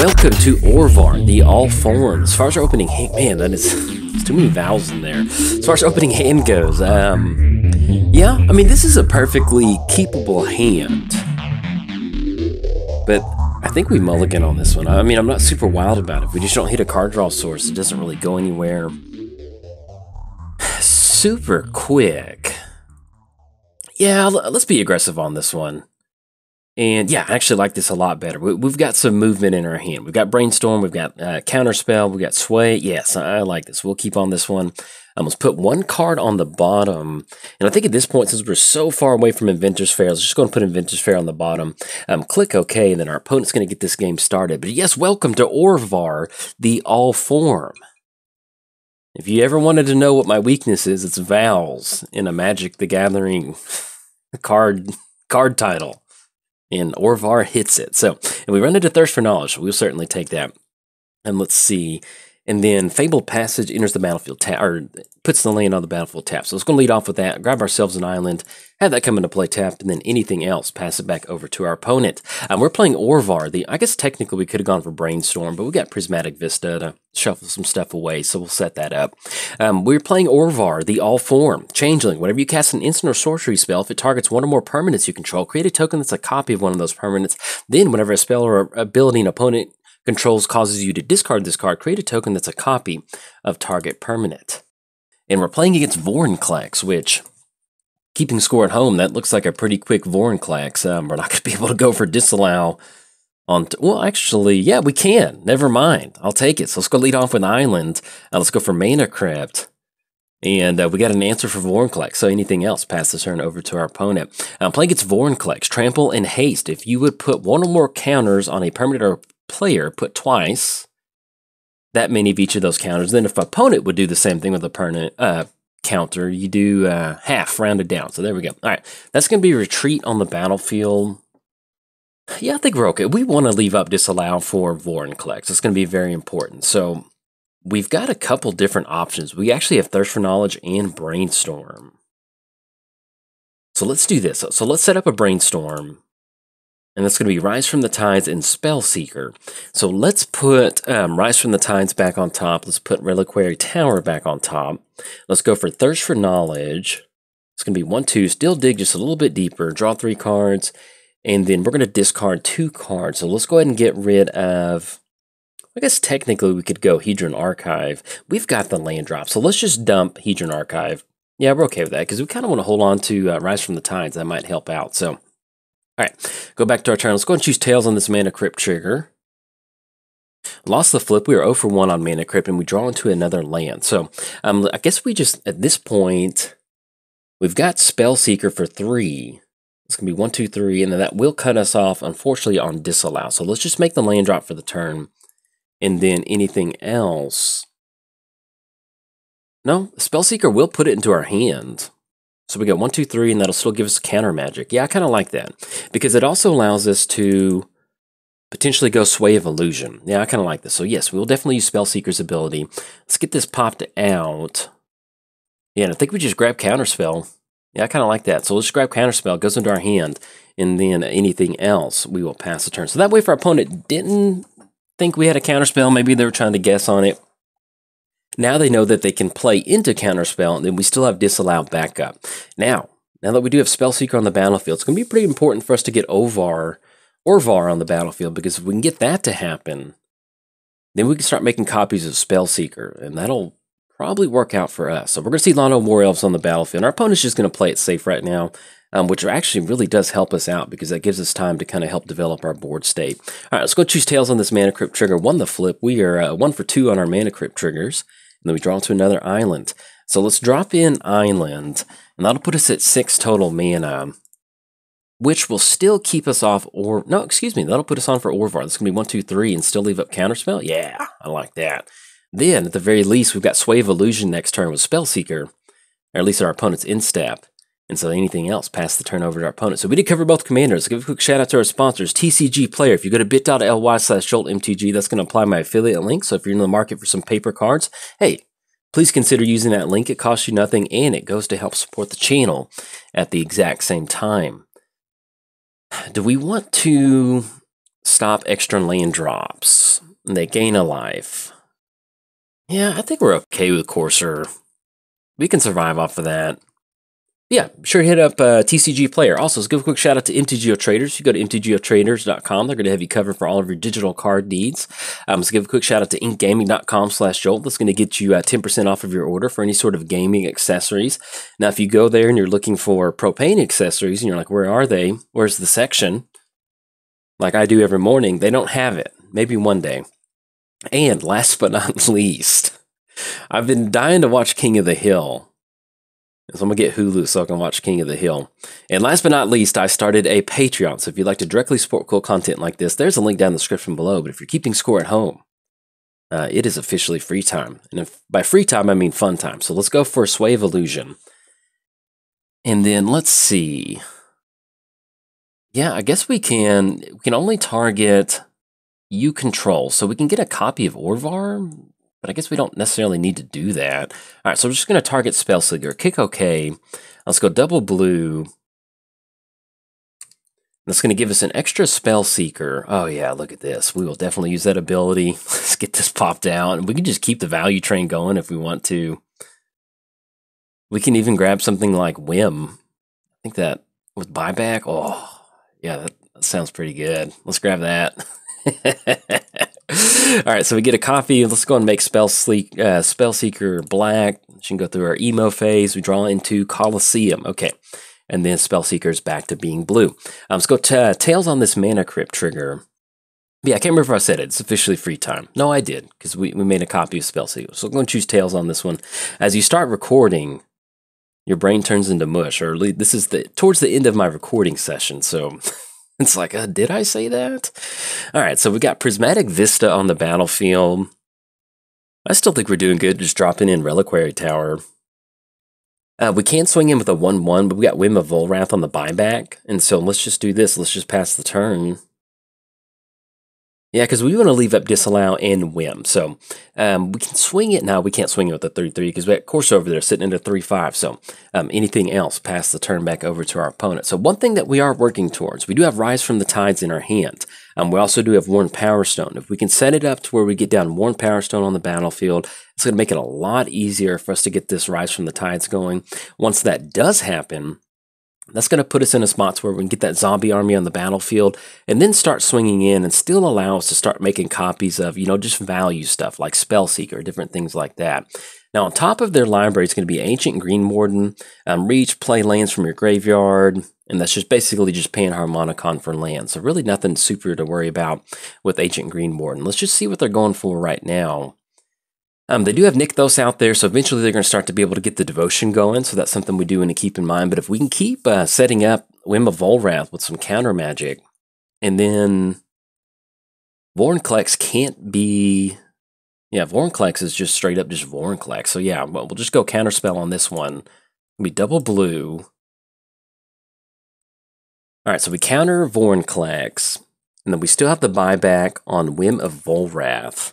Welcome to Orvar, the all forms. As far as our opening hand, man, that is it's too many vowels in there. As far as our opening hand goes, yeah, I mean, this is a perfectly keepable hand. But I think we mulligan on this one. I mean, I'm not super wild about it. If we just don't hit a card draw source, it doesn't really go anywhere. Super quick. Yeah, let's be aggressive on this one. And yeah, I actually like this a lot better. We've got some movement in our hand. We've got Brainstorm, we've got Counterspell, we've got Sway. Yes, I like this. We'll keep on this one. Let's put one card on the bottom. And I think at this point, since we're so far away from Inventor's Fair, let's just go and put Inventor's Fair on the bottom. Click OK, and then our opponent's going to get this game started. But yes, welcome to Orvar, the all form. If you ever wanted to know what my weakness is, it's vowels in a Magic the Gathering card title. And Orvar hits it. So, and we run into Thirst for Knowledge. We'll certainly take that. And let's see. And then Fabled Passage enters the battlefield, or puts the land on the battlefield tap. So let's go lead off with that. Grab ourselves an island, have that come into play tapped, and then anything else, pass it back over to our opponent. We're playing Orvar. I guess technically we could have gone for Brainstorm, but we got Prismatic Vista to shuffle some stuff away, so we'll set that up. We're playing Orvar, the all form. Changeling. Whenever you cast an instant or sorcery spell, if it targets one or more permanents you control, create a token that's a copy of one of those permanents. Then whenever a spell or ability an opponent controls causes you to discard this card, create a token that's a copy of target permanent. And we're playing against Vorinclex, which, keeping score at home, that looks like a pretty quick Vorinclex. We're not going to be able to go for disallow on... well, actually, yeah, we can. Never mind. I'll take it. So let's go lead off with Island. Let's go for Mana Crypt. And we got an answer for Vorinclex, so anything else, pass the turn over to our opponent. Playing against Vorinclex, Trample and Haste. If you would put one or more counters on a permanent or player, put twice that many of each of those counters. Then if opponent would do the same thing with a permanent counter, you do half, rounded down. So there we go. All right, that's going to be Retreat on the battlefield. Yeah, I think we're okay. We want to leave up Disallow for Vorinclex. It's going to be very important. So we've got a couple different options. We actually have Thirst for Knowledge and Brainstorm. So let's do this. So let's set up a Brainstorm. And that's going to be Rise from the Tides and Spellseeker. So let's put Rise from the Tides back on top. Let's put Reliquary Tower back on top. Let's go for Thirst for Knowledge. It's going to be 1-2. Still dig just a little bit deeper. Draw 3 cards. And then we're going to discard 2 cards. So let's go ahead and get rid of... I guess technically we could go Hedron Archive. We've got the land drop. So let's just dump Hedron Archive. Yeah, we're okay with that because we kind of want to hold on to Rise from the Tides. That might help out. So... all right, go back to our turn. Let's go and choose Tails on this Mana Crypt trigger. Lost the flip. We are 0 for 1 on Mana Crypt, and we draw into another land. So I guess we just, at this point, we've got Spellseeker for 3. It's going to be 1, 2, 3, and then that will cut us off, unfortunately, on Disallow. So let's just make the land drop for the turn, and then anything else. No, Spellseeker will put it into our hand. So we got 1, 2, 3, and that'll still give us counter magic. Yeah, I kind of like that because it also allows us to potentially go Sway of Illusion. Yeah, I kind of like this. So yes, we'll definitely use Spellseeker's ability. Let's get this popped out. Yeah, and I think we just grab Counterspell. Yeah, I kind of like that. So let's just grab Counterspell, goes into our hand, and then anything else, we will pass the turn. So that way if our opponent didn't think we had a Counterspell, maybe they were trying to guess on it. Now they know that they can play into Counterspell, and then we still have Disallow backup. Now that we do have Spellseeker on the battlefield, it's going to be pretty important for us to get Orvar on the battlefield, because if we can get that to happen, then we can start making copies of Spellseeker, and that'll probably work out for us. So we're going to see Lono War Elves on the battlefield, and our opponent's just going to play it safe right now, which actually really does help us out, because that gives us time to kind of help develop our board state. All right, let's go choose Tails on this Mana Crypt trigger. 1 the flip. We are 1 for 2 on our Mana Crypt triggers. And then we draw to another island. So let's drop in Island, and that'll put us at 6 total mana, which will still keep us off, or no, excuse me, that'll put us on for Orvar. That's going to be 1, 2, 3, and still leave up Counterspell? Yeah, I like that. Then, at the very least, we've got Sway of Illusion next turn with Spellseeker, or at least our opponent's instep. And so anything else, pass the turn over to our opponent. So we did cover both commanders. Give a quick shout out to our sponsors, TCG Player. If you go to bit.ly/JoltMTG, that's going to apply my affiliate link. So if you're in the market for some paper cards, hey, please consider using that link. It costs you nothing, and it goes to help support the channel at the exact same time. Do we want to stop extra land drops. And they gain a life. Yeah, I think we're okay with Courser. We can survive off of that. Yeah, sure hit up TCG Player. Also, let's give a quick shout out to MTGOTraders. You go to MTGOTraders.com. They're going to have you covered for all of your digital card needs. Let's give a quick shout out to inkgaming.com/Jolt. That's going to get you 10% off of your order for any sort of gaming accessories. Now, if you go there and you're looking for propane accessories and you're like, where are they? Where's the section? Like I do every morning, they don't have it. Maybe one day. And last but not least, I've been dying to watch King of the Hill. So I'm going to get Hulu so I can watch King of the Hill. And last but not least, I started a Patreon. So if you'd like to directly support cool content like this, there's a link down in the description below. But if you're keeping score at home, it is officially free time. And if by free time, I mean fun time. So let's go for a Sway of Illusion. And then let's see. Yeah, I guess we can only target you control. So we can get a copy of Orvar, but I guess we don't necessarily need to do that. All right, so we're just going to target Spellseeker. Kick OK. Let's go double blue. That's going to give us an extra Spellseeker. Oh yeah, look at this. We will definitely use that ability. Let's get this popped out. We can just keep the value train going if we want to. We can even grab something like Whim. I think that with buyback, oh, yeah, that sounds pretty good. Let's grab that. All right, so we get a copy. Let's go and make Spellseeker black. She can go through our emo phase. We draw into Colosseum. Okay, and then Spellseeker is back to being blue. Let's go to Tails on this Mana Crypt trigger. Yeah, I can't remember if I said it. It's officially free time. No, I did, because we made a copy of Spellseeker. So I'm going to choose Tails on this one. As you start recording, your brain turns into mush, or this is towards the end of my recording session, so it's like, did I say that? All right, so we got Prismatic Vista on the battlefield. I still think we're doing good just dropping in Reliquary Tower. We can't swing in with a 1/1, but we got Whim of Volrath on the buyback, and so let's just do this. Let's just pass the turn. Yeah, because we want to leave up Disallow and Whim. So we can swing it. Now we can't swing it with the 3/3 because we got Course over there sitting at a 3/5. So anything else, pass the turn back over to our opponent. So one thing that we are working towards, we do have Rise from the Tides in our hand. We also do have Worn Power Stone. If we can set it up to where we get down Worn Power Stone on the battlefield, it's going to make it a lot easier for us to get this Rise from the Tides going. Once that does happen, that's going to put us in a spot where we can get that zombie army on the battlefield and then start swinging in and still allow us to start making copies of, just value stuff like Spellseeker, different things like that. Now, on top of their library, it's going to be Ancient Green Warden, reach, play lands from your graveyard, and that's just basically just paying Harmonicon for lands. So really nothing super to worry about with Ancient Green Warden. Let's just see what they're going for right now. They do have Nykthos out there, so eventually they're going to start to be able to get the Devotion going, so that's something we do want to keep in mind. But if we can keep setting up Whim of Volrath with some counter magic, and then Vorinclex can't be... Yeah, Vorinclex is just straight up just Vorinclex. So yeah, we'll just go Counterspell on this one. It'll be double blue. All right, so we counter Vorinclex, and then we still have the buyback on Whim of Volrath.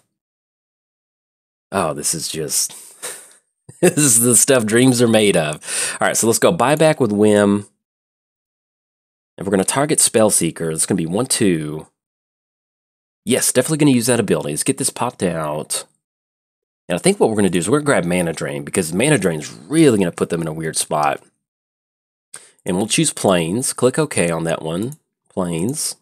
Oh, this is just... this is the stuff dreams are made of. All right, so let's go buyback with Whim. And we're going to target Spellseeker. It's going to be 1/2. Yes, definitely going to use that ability. Let's get this popped out. And I think what we're going to do is we're going to grab Mana Drain, because Mana Drain is really going to put them in a weird spot. And we'll choose Plains. Click OK on that one. Plains.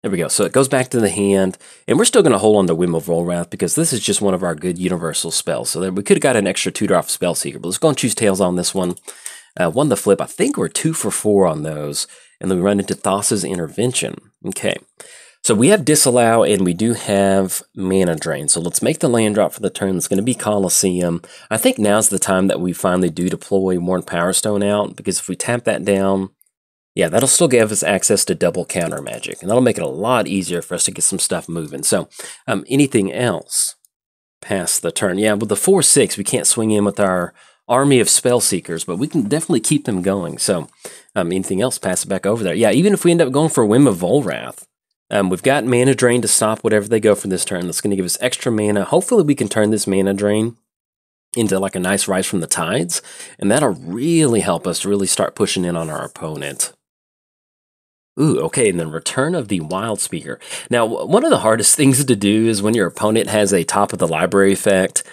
There we go. So it goes back to the hand, and we're still going to hold on to Whim of Volrath because this is just one of our good universal spells. So we could have got an extra tutor off Spellseeker, but let's go and choose Tails on this one. One the flip. I think we're 2 for 4 on those, and then we run into Thassa's Intervention. Okay, so we have Disallow, and we do have Mana Drain. So let's make the land drop for the turn. It's going to be Colosseum. I think now's the time that we finally do deploy Worn Power Stone out, because if we tap that down, yeah, that'll still give us access to double counter magic, and that'll make it a lot easier for us to get some stuff moving. So anything else past the turn? Yeah, with the 4/6, we can't swing in with our army of Spellseekers, but we can definitely keep them going. So anything else, pass it back over there. Yeah, even if we end up going for a Whim of Volrath, we've got Mana Drain to stop whatever they go for this turn. That's going to give us extra mana. Hopefully we can turn this Mana Drain into like a nice Rise from the Tides, and that'll really help us to really start pushing in on our opponent. Ooh, okay, and then Return of the Wild Speaker. Now, one of the hardest things to do is when your opponent has a top of the library effect,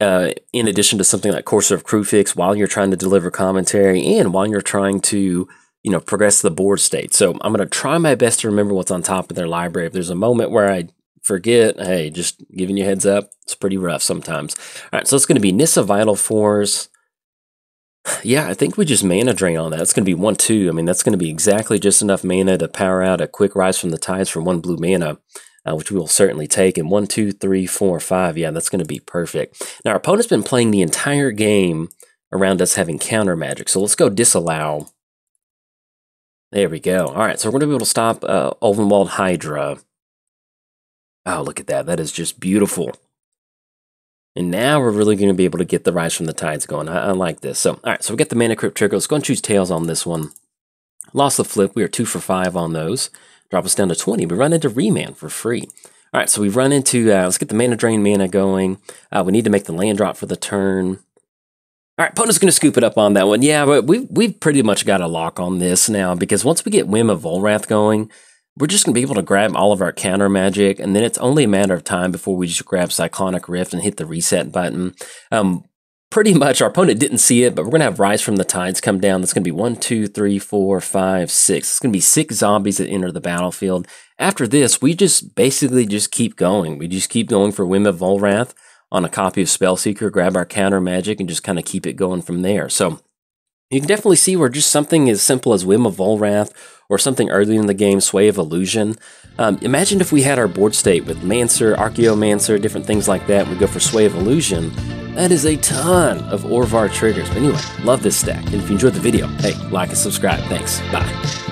in addition to something like Courser of Crewfix, while you're trying to deliver commentary and while you're trying to, progress the board state. So I'm going to try my best to remember what's on top of their library. If there's a moment where I forget, hey, just giving you a heads up, it's pretty rough sometimes. All right, so it's going to be Nissa Vital Force. Yeah, I think we just mana drain on that. It's going to be 1-2. I mean, that's going to be exactly just enough mana to power out a quick Rise from the Tides for 1 blue mana, which we will certainly take. And 1, 2, 3, 4, 5. Yeah, that's going to be perfect. Now, our opponent's been playing the entire game around us having counter magic. So let's go Disallow. There we go. All right, so we're going to be able to stop Ulvenwald Hydra. Oh, look at that. That is just beautiful. And now we're really going to be able to get the Rise from the Tides going. I like this. So, all right, so we get the Mana Crypt trigger. Let's go and choose Tails on this one. Lost the Flip. We are 2 for 5 on those. Drop us down to 20. We run into Remand for free. All right, so we run into, let's get the Mana Drain mana going. We need to make the land drop for the turn. All right, opponent's going to scoop it up on that one. Yeah, but we've pretty much got a lock on this now, because once we get Whim of Volrath going, we're just going to be able to grab all of our counter magic, and then it's only a matter of time before we just grab Cyclonic Rift and hit the reset button. Pretty much, our opponent didn't see it, but we're going to have Rise from the Tides come down. That's going to be 1, 2, 3, 4, 5, 6. It's going to be 6 zombies that enter the battlefield. After this, we just basically just keep going. We just keep going for Whim of Volrath on a copy of Spellseeker, grab our counter magic, and just kind of keep it going from there. So you can definitely see where just something as simple as Whim of Volrath or something early in the game, Sway of Illusion. Imagine if we had our board state with Mancer, Archaeomancer, different things like that. We go for Sway of Illusion. That is a ton of Orvar triggers. But anyway, love this stack. And if you enjoyed the video, hey, like and subscribe. Thanks. Bye.